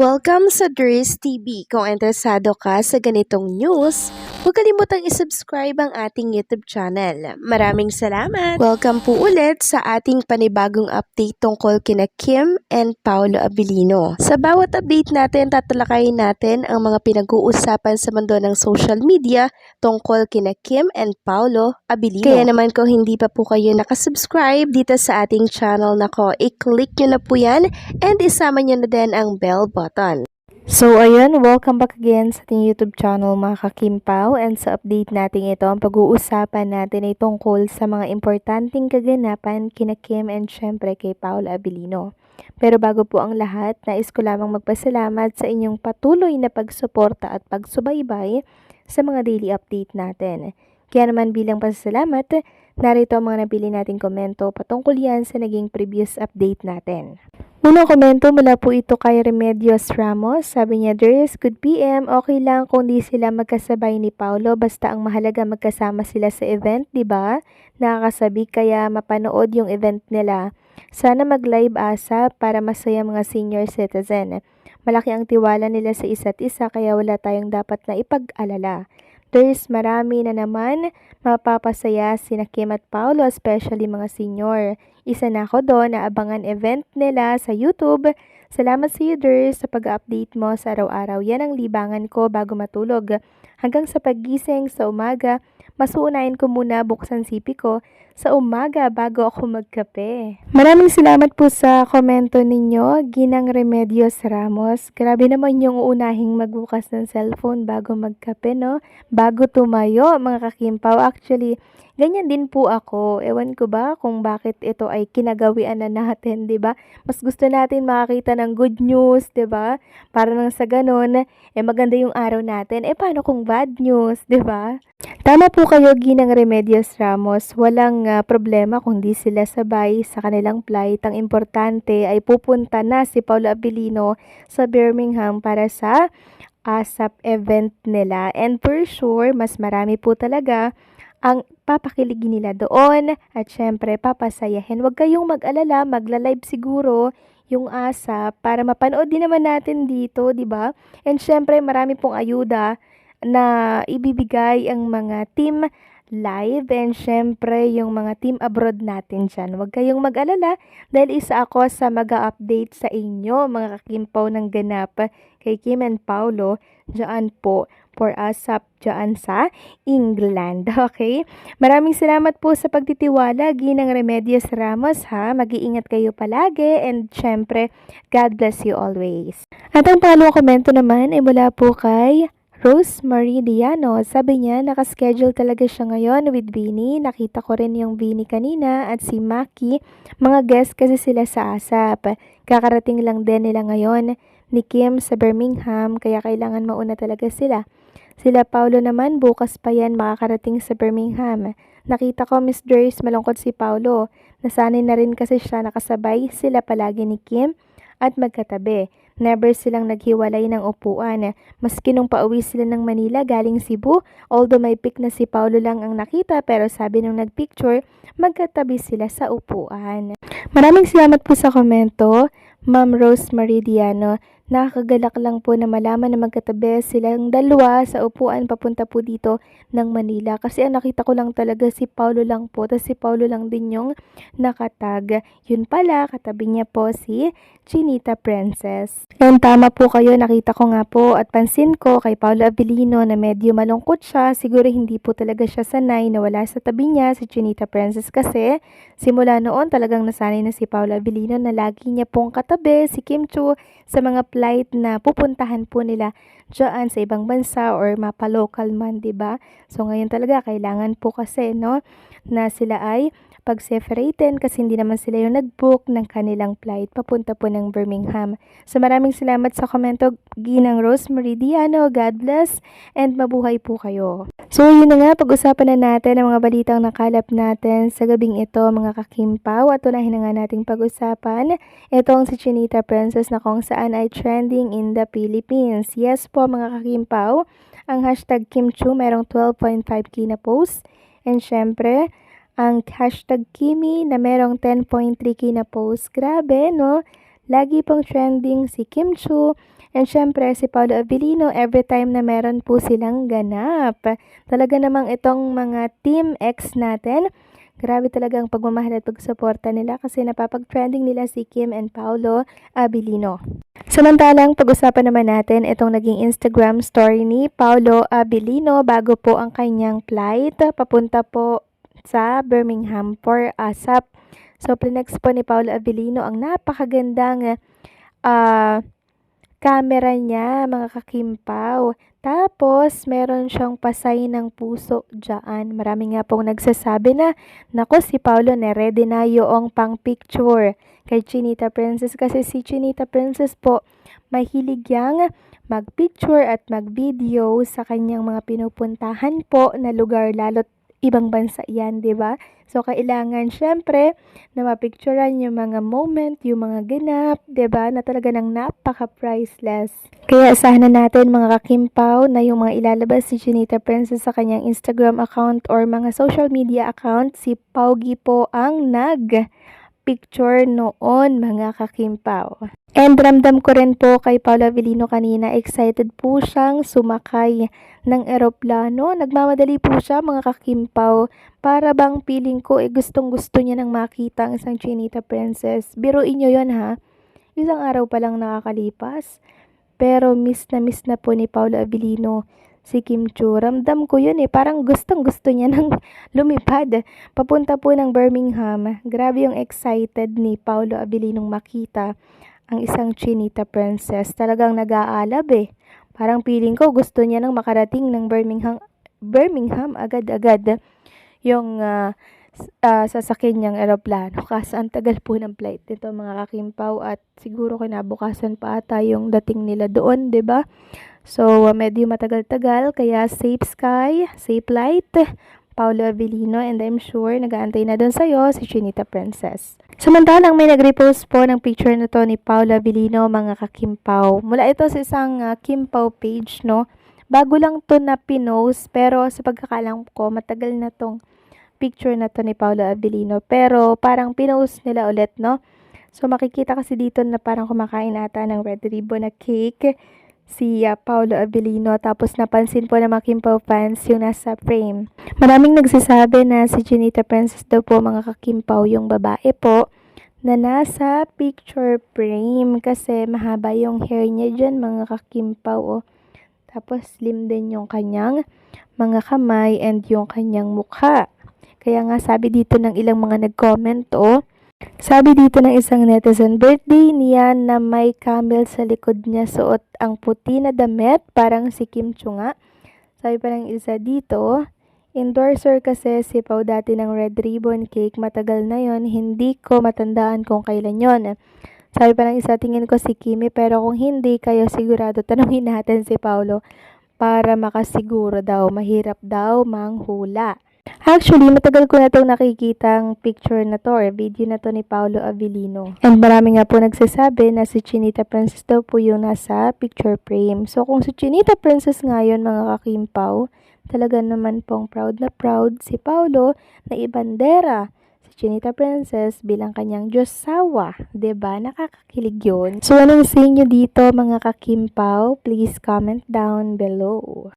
Welcome sa Dries TV. Kung interesado ka sa ganitong news, huwag kalimutang isubscribe ang ating YouTube channel. Maraming salamat! Welcome po ulit sa ating panibagong update tungkol kina Kim and Paolo Abilino. Sa bawat update natin, tatalakayin natin ang mga pinag-uusapan sa mundo ng social media tungkol kina Kim and Paolo Abilino. Kaya naman kung hindi pa po kayo nakasubscribe dito sa ating channel nako, i-click nyo na po yan and isama nyo na din ang bell button. So ayun, welcome back again sa ating YouTube channel mga kakimpaw, and sa update natin ito, ang pag-uusapan natin ay tungkol sa mga importanteng kaganapan kina Kim and syempre kay Paolo Abilino. Pero bago po ang lahat, nais ko lamang magpasalamat sa inyong patuloy na pagsuporta at pagsubaybay sa mga daily update natin. Kaya naman bilang pasasalamat, narito ang mga napili nating komento patungkol yan sa naging previous update natin. Unang komento mula po ito kay Remedios Ramos. Sabi niya, Dries, good PM. Okay lang kung di sila magkasabay ni Paolo, basta ang mahalaga magkasama sila sa event, di ba? Nakakasabi kaya mapanood yung event nila. Sana mag-live ASAP para masaya mga senior citizen. Malaki ang tiwala nila sa isa't isa kaya wala tayong dapat na ipag-alala. Dries, marami na naman mapapasaya sina Kim at Paolo, especially mga senior. Isa na ako doon na abangan event nila sa YouTube. Salamat sa iyo, Dries, sa pag-update mo sa araw-araw. Yan ang libangan ko bago matulog. Hanggang sa paggising sa umaga, mas uunahin ko muna buksan sipi ko sa umaga bago ako magkape. Maraming salamat po sa komento ninyo, Ginang Remedios Ramos. Grabe naman yung unahing magbukas ng cellphone bago magkape, no? Bago tumayo, mga kakimpaw. Actually, ganyan din po ako. Ewan ko ba kung bakit ito ay kinagawian na natin, 'di ba? Mas gusto natin makakita ng good news, 'di ba? Para nang sa ganun, maganda yung araw natin. Paano kung bad news, 'di ba? Tama po kayo, Ginang Remedios Ramos. Walang problema kung di sila sabay sa kanilang flight. Ang importante ay pupunta na si Paolo Abilino sa Birmingham para sa ASAP event nila. And for sure, mas marami po talaga ang papakiligin nila doon at syempre papasayahin. Huwag kayong mag-alala, magla-live siguro yung ASAP para mapanood din naman natin dito, di ba? And syempre marami pong ayuda na ibibigay ang mga team live and syempre yung mga team abroad natin dyan. Huwag kayong mag-alala dahil isa ako sa mag-update sa inyo mga kakimpaw ng ganap kay Kim and Paolo dyan po for ASAP dyan sa England. Okay? Maraming salamat po sa pagtitiwala, Ginang Remedios Ramos ha. Mag-iingat kayo palagi and syempre God bless you always. At ang pangalawang komento naman ay mula po kay Rosemary Diano. Sabi niya, nakaschedule talaga siya ngayon with Vinny. Nakita ko rin yung Vinny kanina at si Maki. Mga guest kasi sila sa ASAP. Kakarating lang din nila ngayon ni Kim sa Birmingham, kaya kailangan mauna talaga sila. Sila Paolo naman, bukas pa yan makakarating sa Birmingham. Nakita ko, Miss Dries, malungkot si Paolo. Nasanay na rin kasi siya nakasabay sila palagi ni Kim at magkatabi. Never silang naghiwalay ng upuan. Maski nung pauwi sila ng Manila galing Cebu, although may pic na si Paolo lang ang nakita, pero sabi nung nagpicture, magkatabi sila sa upuan. Maraming salamat po sa komento, Ma'am Rosemary Diano. Nakakagalak lang po na malaman na magkatabi silang dalawa sa upuan papunta po dito ng Manila. Kasi ang nakita ko lang talaga si Paolo lang po. Tapos si Paolo lang din yung nakatag. Yun pala, katabi niya po si Chinita Princess. Yung tama po kayo, nakita ko nga po at pansin ko kay Paolo Abilino na medyo malungkot siya. Siguro hindi po talaga siya sanay na wala sa tabi niya si Chinita Princess kasi simula noon talagang nasanay na si Paolo Abilino na lagi niya pong katabi si Kim Chiu sa mga flight na pupuntahan po nila dyan sa ibang bansa or mapa-local man, diba? So ngayon talaga kailangan po kasi no na sila ay pag-separaten kasi hindi naman sila yung nag-book ng kanilang flight papunta po ng Birmingham. So maraming salamat sa komento, Ginang Rosemary Diano. God bless and mabuhay po kayo. So yun na nga, pag-usapan na natin ang mga balitang nakalap natin sa gabing ito mga kakimpaw, at unahin na nga nating pag-usapan itong si Chinita Princess na kung saan ay trending in the Philippines. Yes po mga kakimpaw, ang hashtag Kim Chiu merong 12.5k na post, and syempre ang hashtag Kimi na merong 10.3k na post. Grabe, no? Lagi pong trending si Kim Chiu And syempre, si Paolo Abilino, every time na meron po silang ganap. Talaga namang itong mga Team X natin, grabe talagang pagmamahal at pagsuporta nila kasi napapag-trending nila si Kim and Paolo Abilino. Samantalang pag-usapan naman natin itong naging Instagram story ni Paolo Abilino bago po ang kanyang flight papunta po sa Birmingham for ASAP. So, plinex po ni Paolo Abilino ang napakagandang camera niya, mga kakimpaw. Tapos, meron siyang pasay ng puso dyan. Marami nga pong nagsasabi na, nako si Paolo na ready na yung pang picture kay Chinita Princess kasi si Chinita Princess po mahilig yang mag-picture at mag-video sa kanyang mga pinupuntahan po na lugar, lalo't ibang bansa yan, di ba? So, kailangan syempre na mapicturean yung mga moment, yung mga ganap, di ba? Na talaga nang napaka-priceless. Kaya asahan na natin mga kakimpaw na yung mga ilalabas si Chinita Princess sa kanyang Instagram account or mga social media account, si Paugi po ang nag-picture noon mga kakimpaw. And ramdam ko rin po kay Paolo Abilino kanina, excited po siyang sumakay ng eroplano. Nagmamadali po siya mga kakimpaw. Para bang feeling ko gustong gusto niya nang makita ang isang Chinita Princess. Biruin nyo yun ha. Isang araw pa lang nakakalipas. Pero miss na po ni Paolo Abilino si Kim Chiu. Ramdam ko yun parang gustong gusto niya nang lumipad. Papunta po ng Birmingham. Grabe yung excited ni Paolo Abilinong makita ang isang Chinita Princess. Talagang nag-aalab Parang feeling ko gusto niya nang makarating ng Birmingham agad-agad yung sasakyan niyang eroplano. Kasi ang tagal po ng flight nito mga kakimpaw at siguro kinabukasan pa ata yung dating nila doon, 'di ba? So, medyo matagal-tagal kaya safe sky, safe flight, Paolo Abilino, and I'm sure nag-aantay na doon sa'yo si Chinita Princess. Samantalang may nag-repost po ng picture na to ni Paolo Abilino mga kakimpaw. Mula ito sa isang Kimpaw page, no? Bago lang to na pinost pero sa pagkakalam ko matagal na tong picture na to ni Paolo Abilino. Pero parang pinost nila ulit, no? So makikita kasi dito na parang kumakain ata ng red ribbon na cake si Paolo Abilino. Tapos napansin po ng mga Kimpaw fans yung nasa frame. Maraming nagsasabi na si Chinita Princess daw po mga kakimpaw yung babae po na nasa picture frame kasi mahaba yung hair niya dyan mga kakimpaw. Tapos slim din yung kanyang mga kamay and yung kanyang mukha. Kaya nga sabi dito ng ilang mga nag-comment sabi dito ng isang netizen, birthday niya na may camel sa likod niya, suot ang puti na damit, parang si Kim Chiu nga. Sabi pa ng isa dito, endorser kasi si Pao dati ng red ribbon cake, matagal na yon, hindi ko matandaan kung kailan yon. Sabi pa ng isa, tingin ko si Kimi, pero kung hindi kayo sigurado, tanungin natin si Paolo para makasiguro daw, mahirap daw manghula. Actually, matagal ko na itong nakikitang picture na to or video na to ni Paolo Abilino. And marami nga po nagsasabi na si Chinita Princess daw po yung nasa picture frame. So kung si Chinita Princess ngayon mga kakimpaw, talaga naman pong proud na proud si Paolo na ibandera si Chinita Princess bilang kanyang Diyosawa. Diba? Nakakakilig yun. So anong say nyo dito mga kakimpaw? Please comment down below.